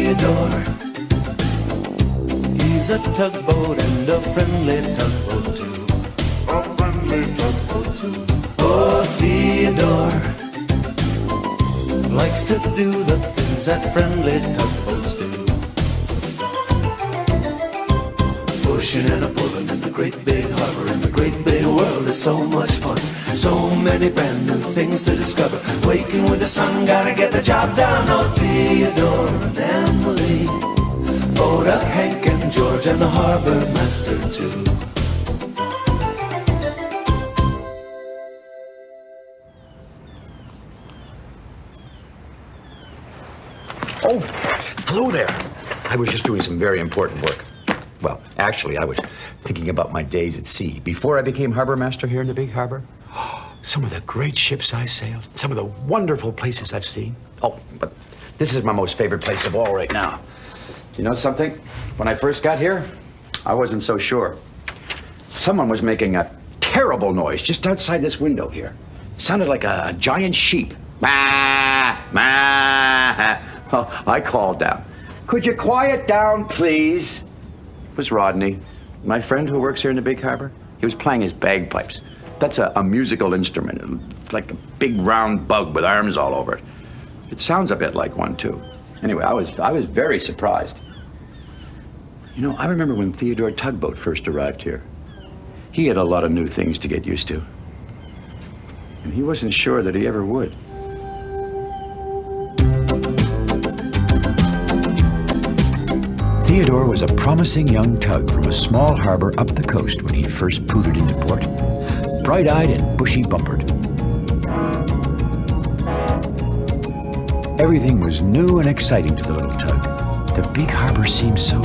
Theodore. He's a tugboat and a friendly tugboat too. A friendly tugboat too. Oh, Theodore likes to do the things that friendly tugboats do. Pushing and a pulling in the great big harbor, in the great big world is so much fun. So many brand new things to discover. Waking with the sun, gotta get the job done. Oh, Theodore and Emily, Bodak, Hank and George, and the harbor master too. Oh, hello there. I was just doing some very important work. Well, actually, I was thinking about my days at sea before I became harbor master here in the big harbor. Some of the great ships I sailed, some of the wonderful places I've seen. Oh, but this is my most favorite place of all right now. You know something? When I first got here, I wasn't so sure. Someone was making a terrible noise just outside this window here. It sounded like a giant sheep. Ma, ma. Well, I called down. Could you quiet down, please? It was Rodney, my friend who works here in the big harbor. He was playing his bagpipes. That's a musical instrument. It's like a big round bug with arms all over it. It sounds a bit like one, too. Anyway, I was very surprised. You know, I remember when Theodore Tugboat first arrived here. He had a lot of new things to get used to. And he wasn't sure that he ever would. Theodore was a promising young tug from a small harbor up the coast when he first pootered into port, bright-eyed and bushy-bumpered. Everything was new and exciting to the little tug. The big harbor seemed so,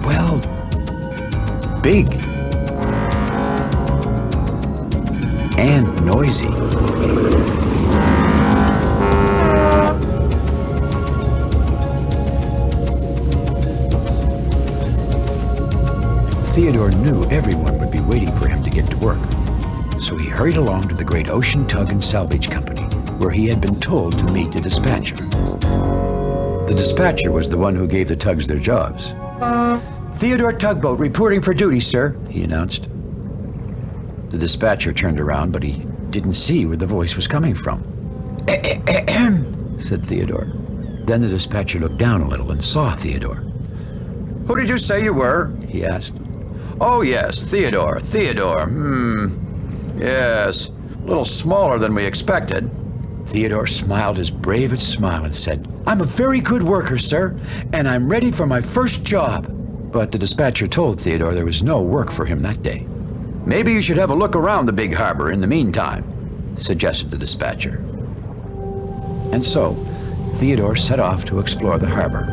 well, big and noisy. Theodore knew everyone would be waiting for him to get to work, so he hurried along to the great Ocean Tug and Salvage Company, where he had been told to meet the dispatcher. The dispatcher was the one who gave the tugs their jobs. "Theodore Tugboat reporting for duty, sir," he announced. The dispatcher turned around, but he didn't see where the voice was coming from. "Ahem," said Theodore. Then the dispatcher looked down a little and saw Theodore. "Who did you say you were?" he asked. "Oh, yes, Theodore. Yes, a little smaller than we expected." Theodore smiled his bravest smile and said, "I'm a very good worker, sir, and I'm ready for my first job." But the dispatcher told Theodore there was no work for him that day. "Maybe you should have a look around the big harbor in the meantime," suggested the dispatcher. And so, Theodore set off to explore the harbor.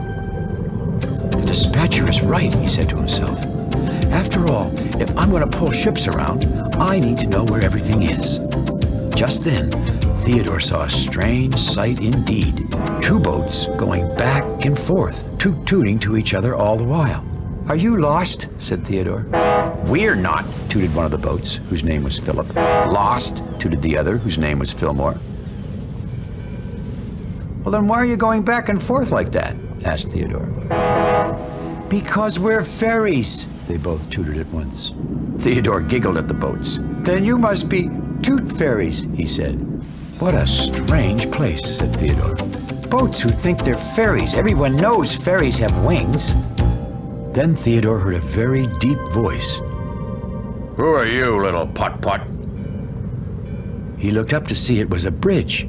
"The dispatcher is right," he said to himself. "After all, if I'm going to pull ships around, I need to know where everything is." Just then, Theodore saw a strange sight indeed. Two boats going back and forth, toot-tooting to each other all the while. "Are you lost?" said Theodore. "We're not," tooted one of the boats, whose name was Philip. "Lost," tooted the other, whose name was Fillmore. "Well, then why are you going back and forth like that?" asked Theodore. "Because we're ferries," they both tooted at once. Theodore giggled at the boats. "Then you must be toot ferries," he said. "What a strange place," said Theodore. "Boats who think they're ferries. Everyone knows ferries have wings." Then Theodore heard a very deep voice. "Who are you, little putt-putt?" He looked up to see it was a bridge.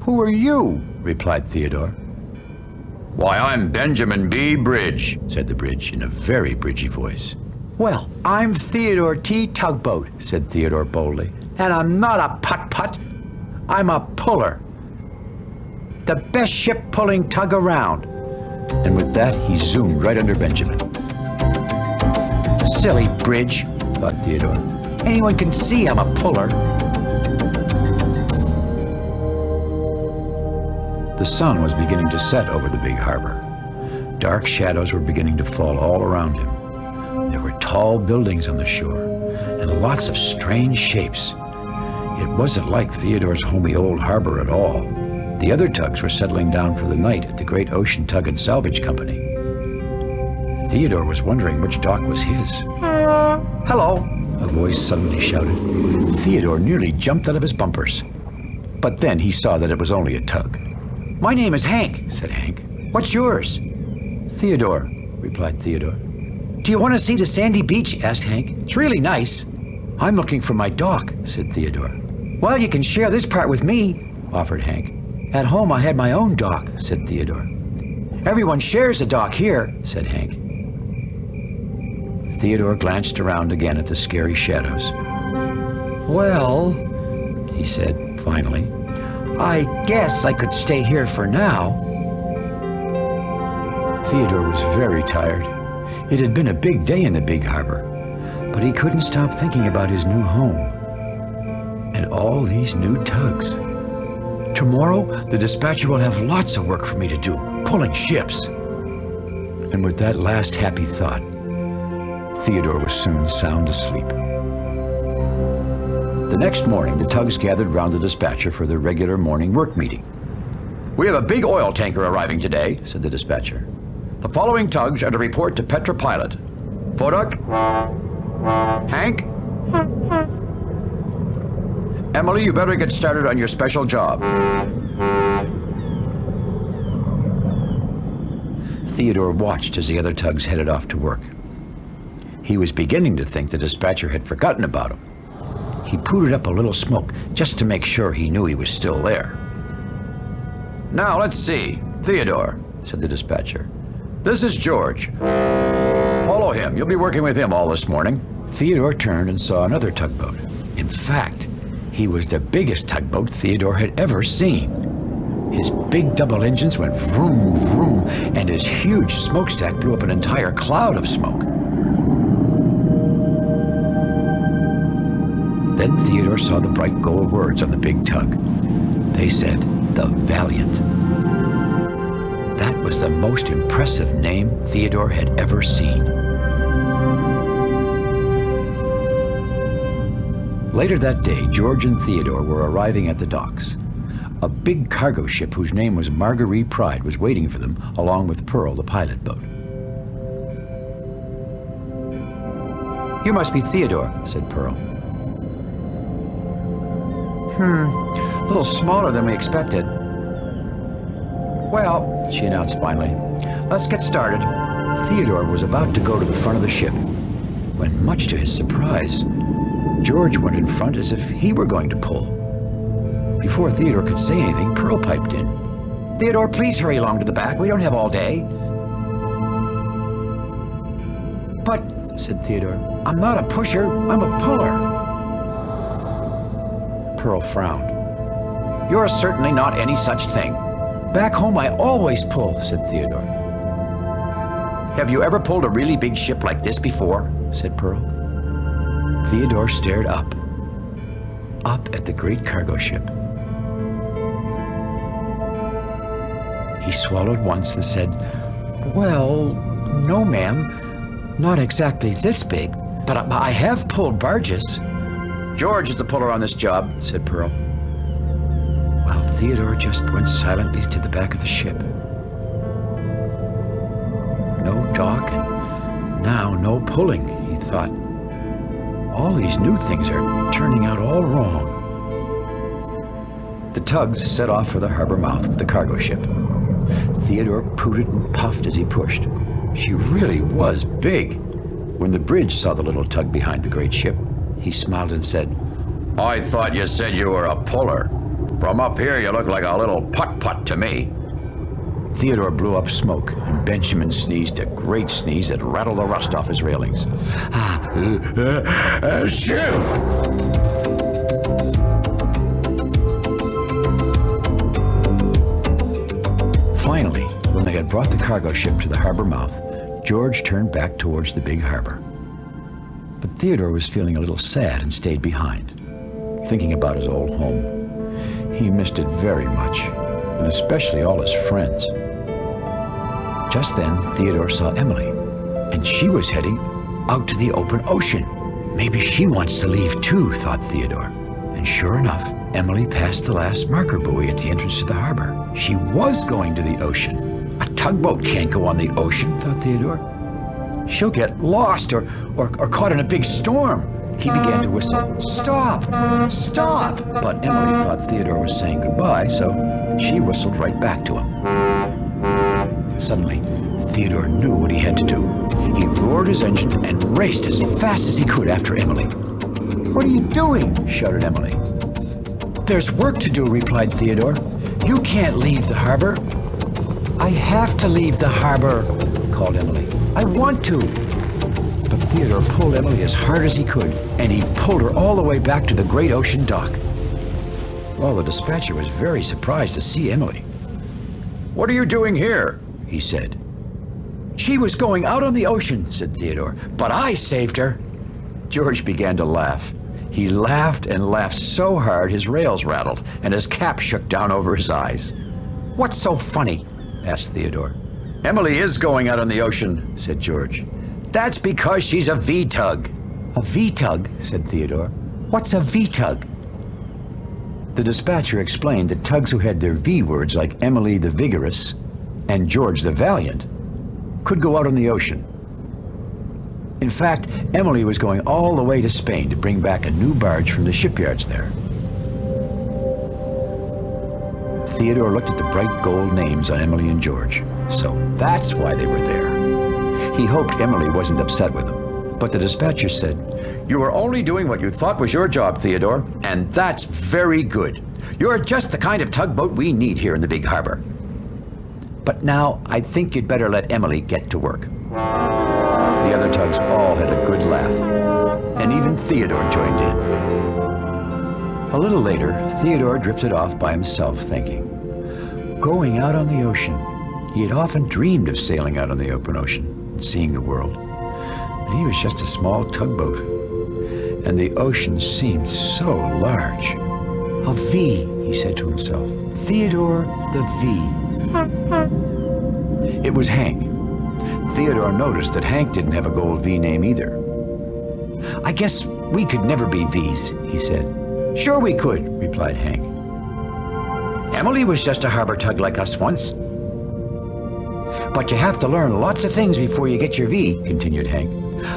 "Who are you?" replied Theodore. "Why, I'm Benjamin B. Bridge," said the bridge in a very bridgy voice. "Well, I'm Theodore T. Tugboat," said Theodore boldly, "and I'm not a putt-putt. I'm a puller. The best ship-pulling tug around." And with that, he zoomed right under Benjamin. "Silly bridge," thought Theodore. "Anyone can see I'm a puller." The sun was beginning to set over the big harbor. Dark shadows were beginning to fall all around him. There were tall buildings on the shore, and lots of strange shapes. It wasn't like Theodore's homey old harbor at all. The other tugs were settling down for the night at the Great Ocean Tug and Salvage Company. Theodore was wondering which dock was his. "Hello," a voice suddenly shouted. Theodore nearly jumped out of his bumpers. But then he saw that it was only a tug. "My name is Hank," said Hank. "What's yours?" "Theodore," replied Theodore. "Do you want to see the sandy beach?" asked Hank. "It's really nice." "I'm looking for my dock," said Theodore. "Well, you can share this part with me," offered Hank. "At home I had my own dock," said Theodore. "Everyone shares a dock here," said Hank. Theodore glanced around again at the scary shadows. "Well," he said finally, "I guess I could stay here for now." Theodore was very tired. It had been a big day in the big harbor, but he couldn't stop thinking about his new home and all these new tugs. "Tomorrow, the dispatcher will have lots of work for me to do, pulling ships." And with that last happy thought, Theodore was soon sound asleep. The next morning, the tugs gathered round the dispatcher for their regular morning work meeting. "We have a big oil tanker arriving today," said the dispatcher. "The following tugs are to report to Petra Pilot. Theodore? Hank? Emily, you better get started on your special job." Theodore watched as the other tugs headed off to work. He was beginning to think the dispatcher had forgotten about him. He pooted up a little smoke just to make sure he knew he was still there. "Now, let's see. Theodore," said the dispatcher. "This is George. Follow him. You'll be working with him all this morning." Theodore turned and saw another tugboat. In fact, he was the biggest tugboat Theodore had ever seen. His big double engines went vroom, vroom, and his huge smokestack blew up an entire cloud of smoke. Then Theodore saw the bright gold words on the big tug. They said, "The Valiant." That was the most impressive name Theodore had ever seen. Later that day, George and Theodore were arriving at the docks. A big cargo ship whose name was Marguerite Pride was waiting for them, along with Pearl, the pilot boat. "You must be Theodore," said Pearl. A little smaller than we expected." "Well," she announced finally, "let's get started." Theodore was about to go to the front of the ship when, much to his surprise, George went in front as if he were going to pull. Before Theodore could say anything, Pearl piped in. "Theodore, please hurry along to the back. We don't have all day." "But," said Theodore, "I'm not a pusher, I'm a puller." Pearl frowned. "You're certainly not any such thing." "Back home I always pull," said Theodore. "Have you ever pulled a really big ship like this before?" said Pearl. Theodore stared up at the great cargo ship. He swallowed once and said, "Well, no, ma'am, not exactly this big, but I have pulled barges." "George is the puller on this job," said Pearl. While Theodore just went silently to the back of the ship. No dock and now no pulling, he thought. All these new things are turning out all wrong. The tugs set off for the harbor mouth with the cargo ship. Theodore pooted and puffed as he pushed. She really was big. When the bridge saw the little tug behind the great ship, he smiled and said, "I thought you said you were a puller. From up here you look like a little putt-putt to me." Theodore blew up smoke, and Benjamin sneezed a great sneeze that rattled the rust off his railings. Shoot! Finally, when they had brought the cargo ship to the harbor mouth, George turned back towards the big harbor. But Theodore was feeling a little sad and stayed behind, thinking about his old home. He missed it very much, and especially all his friends. Just then, Theodore saw Emily, and she was heading out to the open ocean. Maybe she wants to leave too, thought Theodore. And sure enough, Emily passed the last marker buoy at the entrance to the harbor. She was going to the ocean. A tugboat can't go on the ocean, thought Theodore. She'll get lost or caught in a big storm. He began to whistle, "Stop! Stop!" But Emily thought Theodore was saying goodbye, so she whistled right back to him. Suddenly, Theodore knew what he had to do. He roared his engine and raced as fast as he could after Emily. "What are you doing?" shouted Emily. "There's work to do," replied Theodore. "You can't leave the harbor." "I have to leave the harbor," called Emily. "I want to." But Theodore pulled Emily as hard as he could, and he pulled her all the way back to the great ocean dock. Well, the dispatcher was very surprised to see Emily. "What are you doing here?" he said. "She was going out on the ocean," said Theodore, "but I saved her." George began to laugh. He laughed and laughed so hard his rails rattled and his cap shook down over his eyes. "What's so funny?" asked Theodore. "Emily is going out on the ocean," said George. "That's because she's a V-tug." "A V-tug?" said Theodore. "What's a V-tug?" The dispatcher explained that tugs who had their V words, like Emily the Vigorous and George the Valiant, could go out on the ocean. In fact, Emily was going all the way to Spain to bring back a new barge from the shipyards there. Theodore looked at the bright gold names on Emily and George, so that's why they were there. He hoped Emily wasn't upset with him, but the dispatcher said, "You are only doing what you thought was your job, Theodore, and that's very good. You're just the kind of tugboat we need here in the big harbor. But now I think you'd better let Emily get to work." The other tugs all had a good laugh, and even Theodore joined in. A little later, Theodore drifted off by himself, thinking, going out on the ocean. He had often dreamed of sailing out on the open ocean, seeing the world. And he was just a small tugboat, and the ocean seemed so large. "A V," he said to himself. "Theodore the V." It was Hank. Theodore noticed that Hank didn't have a gold V name either. "I guess we could never be V's," he said. "Sure we could," replied Hank. "Emily was just a harbor tug like us once." "But you have to learn lots of things before you get your V," continued Hank,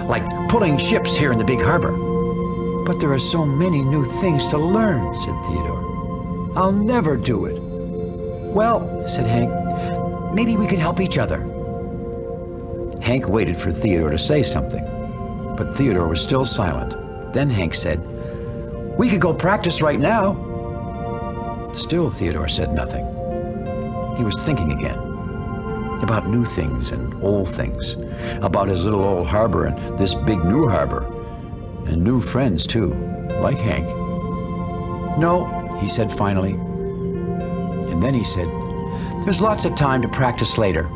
"like pulling ships here in the big harbor." "But there are so many new things to learn," said Theodore. "I'll never do it." "Well," said Hank, "maybe we could help each other." Hank waited for Theodore to say something, but Theodore was still silent. Then Hank said, "We could go practice right now." Still Theodore said nothing. He was thinking again about new things and old things, about his little old harbor and this big new harbor, and new friends too, like Hank. "No," he said finally. And then he said, "There's lots of time to practice later.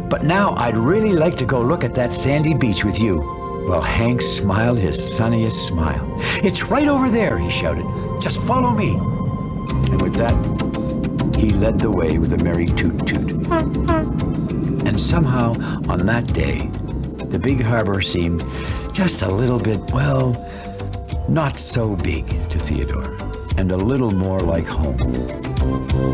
But now I'd really like to go look at that sandy beach with you." Well, Hank smiled his sunniest smile. "It's right over there," he shouted. "Just follow me." And with that, he led the way with a merry toot-toot. And somehow, on that day, the big harbor seemed just a little bit, well, not so big to Theodore, and a little more like home.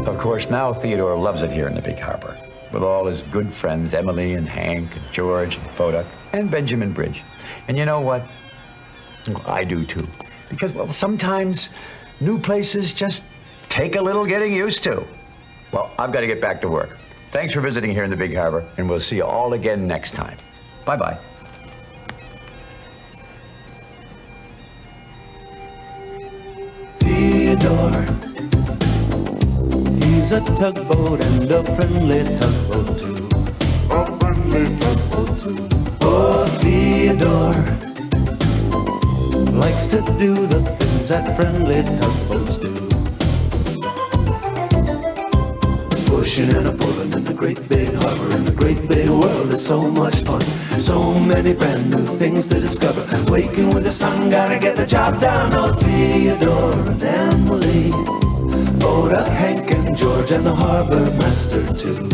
Of course, now Theodore loves it here in the big harbor, with all his good friends, Emily and Hank and George and Theodore and Benjamin Bridge. And you know what? I do too. Because, well, sometimes new places just take a little getting used to. Well, I've got to get back to work. Thanks for visiting here in the big harbor, and we'll see you all again next time. Bye-bye. Theodore, he's a tugboat and a friendly tugboat too. A friendly tugboat too. Oh, Theodore likes to do the things that friendly tugboats do. Pushing and a pulling in the great big harbor, in the great big world is so much fun. So many brand new things to discover. Waking with the sun, gotta get the job done. Oh, Theodore and Emily, Theodore, Hank and George and the harbor master too.